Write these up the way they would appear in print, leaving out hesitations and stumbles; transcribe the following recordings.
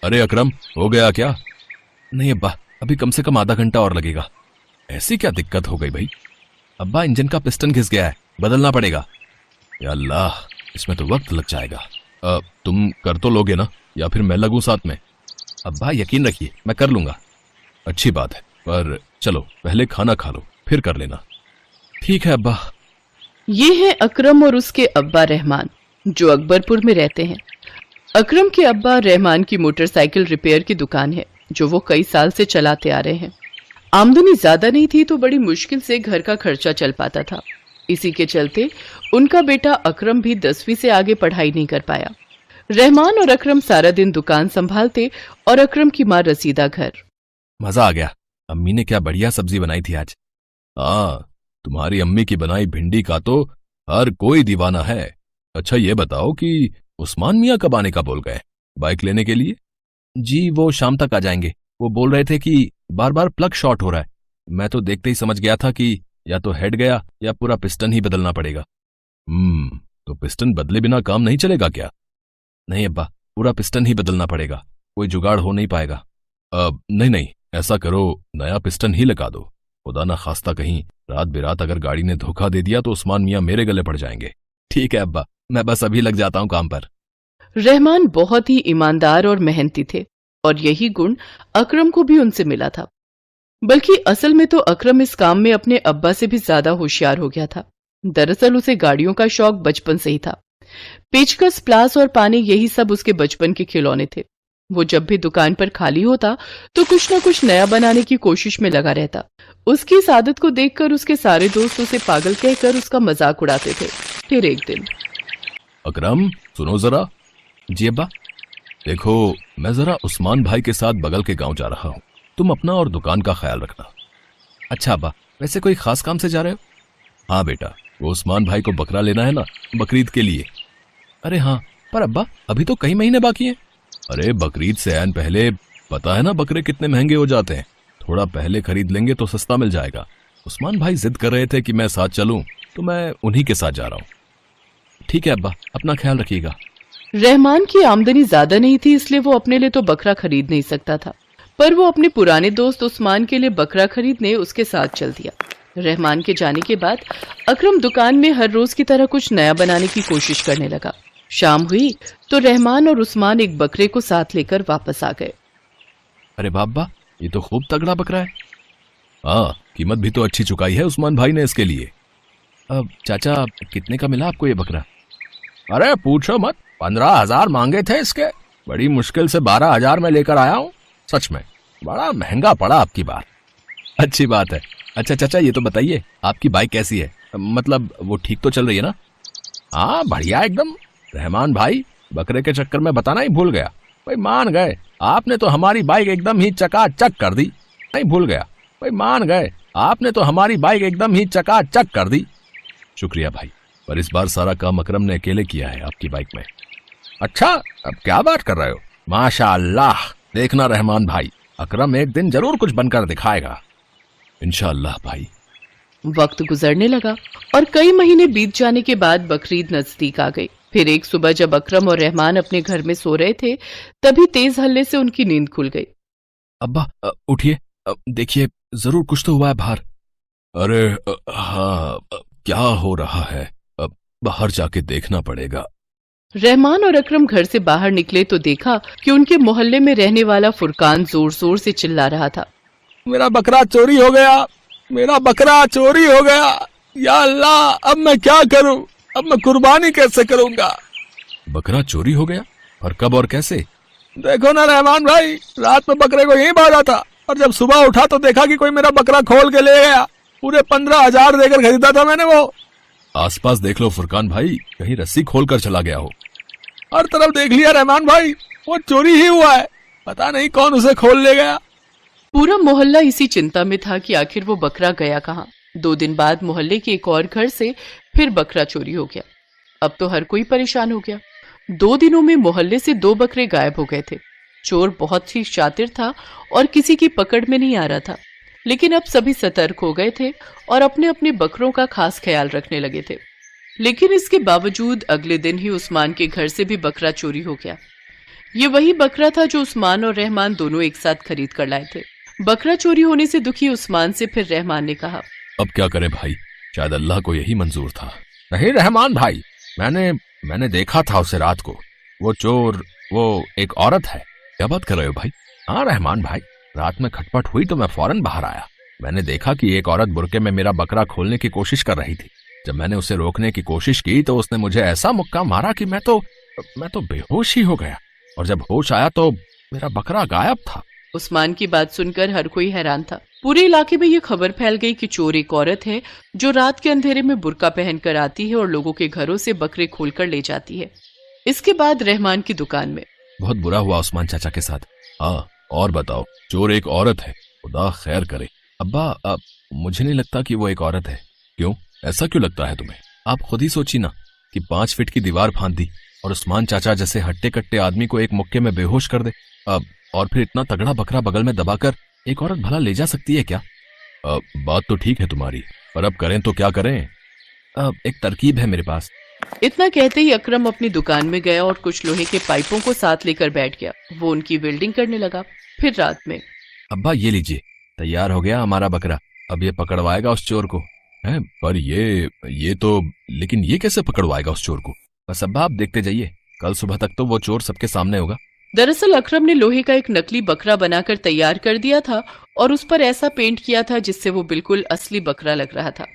अरे अकरम, हो गया क्या? नहीं अब्बा, अभी कम से कम आधा घंटा और लगेगा। ऐसी क्या दिक्कत हो गई भाई? अब्बा, इंजन का पिस्टन घिस गया है, बदलना पड़ेगा। या अल्लाह, इसमें तो वक्त लग जाएगा। तुम कर तो लोगे ना, या फिर मैं लगूं साथ में? अब्बा यकीन रखिए, मैं कर लूंगा। अच्छी बात है, पर चलो पहले खाना खा लो, फिर कर लेना। ठीक है अब्बा। ये है अकरम और उसके अब्बा रहमान, जो अकबरपुर में रहते हैं। अकरम के अब्बा रहमान की मोटरसाइकिल रिपेयर की दुकान है, जो वो कई साल से चलाते आ रहे हैं। आमदनी ज्यादा नहीं थी तो बड़ी मुश्किल से घर का खर्चा चल पाता था। इसी के चलते उनका बेटा अकरम भी 10वीं से आगे पढ़ाई नहीं कर पाया। रहमान और अकरम सारा दिन दुकान संभालते और अकरम की माँ रसीदा घर। मजा आ गया, अम्मी ने क्या बढ़िया सब्जी बनाई थी आज। हाँ, तुम्हारी अम्मी की बनाई भिंडी का तो हर कोई दीवाना है। अच्छा ये बताओ कि उस्मान मियाँ कब आने का बोल गए बाइक लेने के लिए? जी वो शाम तक आ जाएंगे। वो बोल रहे थे कि बार बार प्लग शॉर्ट हो रहा है। मैं तो देखते ही समझ गया था कि या तो हेड गया या पूरा पिस्टन ही बदलना पड़ेगा। तो पिस्टन बदले बिना काम नहीं चलेगा क्या? नहीं अब्बा, पूरा पिस्टन ही बदलना पड़ेगा, कोई जुगाड़ हो नहीं पाएगा। अब नहीं नहीं, ऐसा करो, नया पिस्टन ही लगा दो। खुदा ना खास्ता कहीं रात बेरात अगर गाड़ी ने धोखा दे दिया तो उस्मान मियाँ मेरे गले पड़ जाएंगे। ठीक है अब्बा, मैं बस अभी लग जाता हूँ काम पर। रहमान बहुत ही ईमानदार और मेहनती थे और यही गुण अकरम को भी उनसे मिला था। बल्कि असल में तो अकरम इस काम में अपने अब्बा से भी ज्यादा होशियार हो गया था। दरअसल उसे गाड़ियों का शौक बचपन से ही था। पेचकस, प्लास और पानी, यही सब उसके बचपन के खिलौने थे। वो जब भी दुकान पर खाली होता तो कुछ न कुछ नया बनाने की कोशिश में लगा रहता। उसकी इस आदत को देखकर उसके सारे दोस्त उसे पागल कहकर उसका मजाक उड़ाते थे। फिर एक दिन, अकरम सुनो जरा। जी अब्बा। देखो, मैं जरा उस्मान भाई के साथ बगल के गांव जा रहा हूँ, तुम अपना और दुकान का ख्याल रखना। अच्छा अब्बा, वैसे कोई खास काम से जा रहे हो? हाँ बेटा, वो उस्मान भाई को बकरा लेना है ना, बकरीद के लिए। अरे हाँ, पर अब्बा अभी तो कई महीने बाकी हैं। अरे बकरीद से ऐन पहले, पता है ना बकरे कितने महंगे हो जाते हैं। थोड़ा पहले खरीद लेंगे तो सस्ता मिल जाएगा। उस्मान भाई जिद कर रहे थे कि मैं साथ चलूं, तो मैं उन्हीं के साथ जा रहा हूँ। ठीक है अब्बा, अपना ख्याल रखिएगा। रहमान की आमदनी ज्यादा नहीं थी, इसलिए वो अपने लिए तो बकरा खरीद नहीं सकता था, पर वो अपने पुराने दोस्त उस्मान के लिए बकरा खरीदने उसके साथ चल दिया। रहमान के जाने के बाद अकरम दुकान में हर रोज की तरह कुछ नया बनाने की कोशिश करने लगा। शाम हुई तो रहमान और उस्मान एक बकरे को साथ लेकर वापस आ गए। अरे बाबा, ये तो खूब तगड़ा बकरा है। हाँ, कीमत भी तो अच्छी चुकाई है उस्मान भाई ने इसके लिए। अब चाचा, कितने का मिला आपको ये बकरा? अरे पूछो मत, 15,000 मांगे थे इसके। बड़ी मुश्किल से 12,000 में लेकर आया हूँ। सच में बड़ा महंगा पड़ा आपकी बार। अच्छी बात है। अच्छा चाचा, ये तो बताइए आपकी बाइक कैसी है? मतलब वो ठीक तो चल रही है ना? हाँ बढ़िया एकदम। रहमान भाई बकरे के चक्कर में बताना ही भूल गया। भाई मान गए, आपने तो हमारी बाइक एकदम ही चकाचक कर दी। नहीं भूल गया, भाई मान गए, आपने तो हमारी बाइक एकदम ही चकाचक कर दी। शुक्रिया भाई, पर इस बार सारा काम अकरम ने अकेले किया है आपकी बाइक में। अच्छा, अब क्या बात कर रहे हो? माशाअल्लाह, देखना रहमान भाई, अकरम एक दिन जरूर कुछ बनकर दिखाएगा। इंशाअल्लाह भाई। वक्त गुजरने लगा और कई महीने बीत जाने के बाद बकरीद नजदीक आ गई। फिर एक सुबह जब अकरम और रहमान अपने घर में सो रहे थे, तभी तेज हल्ले से उनकी नींद खुल गई। अब्बा उठिए, देखिए जरूर कुछ तो हुआ है बाहर। अरे हाँ, क्या हो रहा है? अब बाहर जाके देखना पड़ेगा। रहमान और अकरम घर से बाहर निकले तो देखा कि उनके मोहल्ले में रहने वाला फुरकान जोर जोर से चिल्ला रहा था। मेरा बकरा चोरी हो गया, मेरा बकरा चोरी हो गया। या अल्लाह, अब मैं क्या करूं? अब मैं कुर्बानी कैसे करूंगा? बकरा चोरी हो गया? और कब और कैसे? देखो ना रहमान भाई, रात में बकरे को यहीं बांधा था और जब सुबह उठा तो देखा कि कोई मेरा बकरा खोल के ले गया। पूरे 15,000 देकर खरीदा था मैंने वो। आसपास देख लो फुरकान भाई, कहीं रस्सी खोल कर चला गया हो। हर तरफ देख लिया रहमान भाई, वो चोरी ही हुआ है। पता नहीं कौन उसे खोल ले गया। पूरा मोहल्ला इसी चिंता में था कि आखिर वो बकरा गया कहाँ। 2 दिन बाद मोहल्ले के एक और घर से फिर बकरा चोरी हो गया। अब तो हर कोई परेशान हो गया। 2 दिनों में मोहल्ले से 2 बकरे गायब हो गए थे। चोर बहुत ही शातिर था और किसी की पकड़ में नहीं आ रहा था, लेकिन अब सभी सतर्क हो गए थे और अपने अपने बकरों का खास ख्याल रखने लगे थे। लेकिन इसके बावजूद अगले दिन ही उस्मान के घर से भी बकरा चोरी हो गया। ये वही बकरा था जो उस्मान और रहमान दोनों एक साथ खरीद कर लाए थे। बकरा चोरी होने से दुखी उस्मान से फिर रहमान ने कहा, अब क्या करें भाई, शायद अल्लाह को यही मंजूर था। नहीं रहमान भाई, मैंने देखा था उसे रात को। वो चोर, वो एक औरत है। क्या बात कर रहे हो भाई? हाँ रहमान भाई, रात में खटपट हुई तो मैं फौरन बाहर आया। मैंने देखा कि एक औरत बुरके में मेरा बकरा खोलने की कोशिश कर रही थी। जब मैंने उसे रोकने की कोशिश की तो उसने मुझे ऐसा मुक्का मारा कि मैं तो बेहोश ही हो गया, और जब होश आया तो मेरा बकरा गायब था। उस्मान की बात सुनकर हर कोई हैरान था। पूरे इलाके में ये खबर फैल गई कि चोर एक औरत है जो रात के अंधेरे में बुर्का पहनकर आती है और लोगों के घरों से बकरे खोलकर ले जाती है। इसके बाद रहमान की दुकान में बहुत बुरा हुआ उस्मान चाचा के साथ। हाँ, और बताओ, चोर एक औरत है, खुदा खैर करे। अब्बा, मुझे नहीं लगता कि वो एक औरत है। क्यों, ऐसा क्यों लगता है तुम्हें? आप खुद ही सोची ना कि 5 फीट की दीवार फांद दी और उस्मान चाचा जैसे हट्टे कट्टे आदमी को एक मुक्के में बेहोश कर दे। अब और फिर इतना तगड़ा बकरा बगल में दबाकर एक औरत भला ले जा सकती है क्या? बात तो ठीक है तुम्हारी, पर अब करें तो क्या करें? एक तरकीब है मेरे पास। इतना कहते ही अकरम अपनी दुकान में गया और कुछ लोहे के पाइपों को साथ लेकर बैठ गया। वो उनकी वेल्डिंग करने लगा। फिर रात में, अब्बा ये लीजिए, तैयार हो गया हमारा बकरा। अब ये पकड़वाएगा उस चोर को। है पर ये तो, लेकिन ये कैसे पकड़वाएगा उस चोर को? बस अब्बा आप देखते जाइए, कल सुबह तक तो वो चोर सबके सामने होगा। दरअसल अकरम ने लोहे का एक नकली बकरा बनाकर तैयार कर दिया था और उस पर ऐसा पेंट किया था जिससे वो बिल्कुल असली बकरा लग रहा था।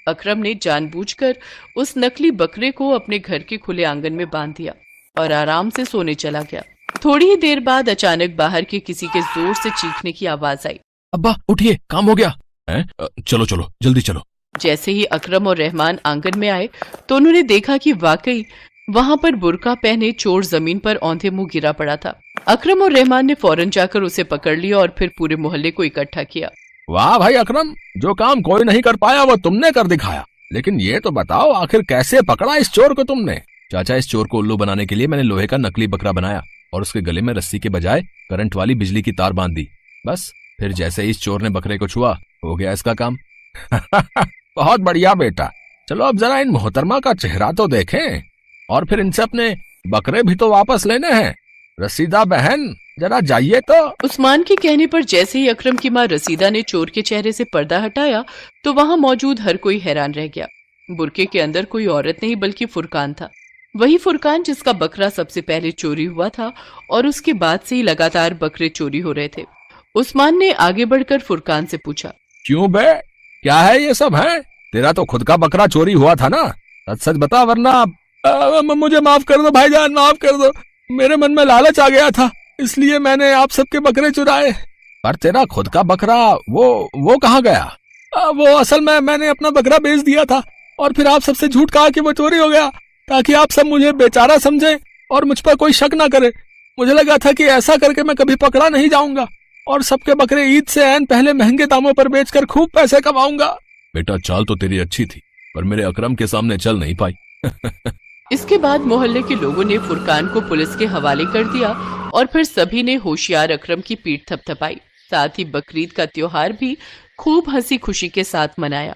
अकरम ने जानबूझकर उस नकली बकरे को अपने घर के खुले आंगन में बांध दिया और आराम से सोने चला गया। थोड़ी ही देर बाद अचानक बाहर के किसी के जोर से चीखने की आवाज आई। अब्बा उठिए, काम हो गया है? चलो चलो जल्दी चलो। जैसे ही अकरम और रहमान आंगन में आए तो उन्होंने देखा कि वाकई वहां पर बुर्का पहने चोर जमीन पर औंधे मुंह गिरा पड़ा था। अकरम और रहमान ने फौरन जाकर उसे पकड़ लिया और फिर पूरे मोहल्ले को इकट्ठा किया। वाह भाई अकरम, जो काम कोई नहीं कर पाया वो तुमने कर दिखाया। लेकिन ये तो बताओ, आखिर कैसे पकड़ा इस चोर को तुमने? चाचा, इस चोर को उल्लू बनाने के लिए मैंने लोहे का नकली बकरा बनाया और उसके गले में रस्सी के बजाय करंट वाली बिजली की तार बांध दी। बस फिर जैसे ही इस चोर ने बकरे को छुआ, हो गया इसका काम। बहुत बढ़िया बेटा, चलो अब जरा इन मोहतरमा का चेहरा तो देखें, और फिर इनसे अपने बकरे भी तो वापस लेने हैं। रसीदा बहन, जरा जाइए तो। उस्मान के कहने पर जैसे ही अकरम की मां रसीदा ने चोर के चेहरे से पर्दा हटाया तो वहां मौजूद हर कोई हैरान रह गया। बुरके के अंदर कोई औरत नहीं बल्कि फुरकान था। वही फुरकान जिसका बकरा सबसे पहले चोरी हुआ था और उसके बाद से ही लगातार बकरे चोरी हो रहे थे। उस्मान ने आगे बढ़कर फुरकान से पूछा, क्यों बे, क्या है ये सब है? तेरा तो खुद का बकरा चोरी हुआ था ना, सच सच बता, वरना मुझे माफ कर दो भाईजान, माफ कर दो। मेरे मन में लालच आ गया था, इसलिए मैंने आप सबके बकरे चुराए। पर तेरा खुद का बकरा वो कहाँ गया? वो असल में मैंने अपना बकरा बेच दिया था और फिर आप सबसे झूठ कहा कि वो चोरी हो गया, ताकि आप सब मुझे बेचारा समझे और मुझ पर कोई शक ना करे। मुझे लगा था कि ऐसा करके मैं कभी पकड़ा नहीं जाऊंगा और सबके बकरे ईद से ऐन पहले महंगे दामों पर बेचकर खूब पैसे कमाऊंगा। बेटा, चाल तो तेरी अच्छी थी, पर मेरे अकरम के सामने चल नहीं पाई। इसके बाद मोहल्ले के लोगों ने फुरकान को पुलिस के हवाले कर दिया और फिर सभी ने होशियार अकरम की पीठ थपथपाई। साथ ही बकरीद का त्योहार भी खूब हंसी खुशी के साथ मनाया।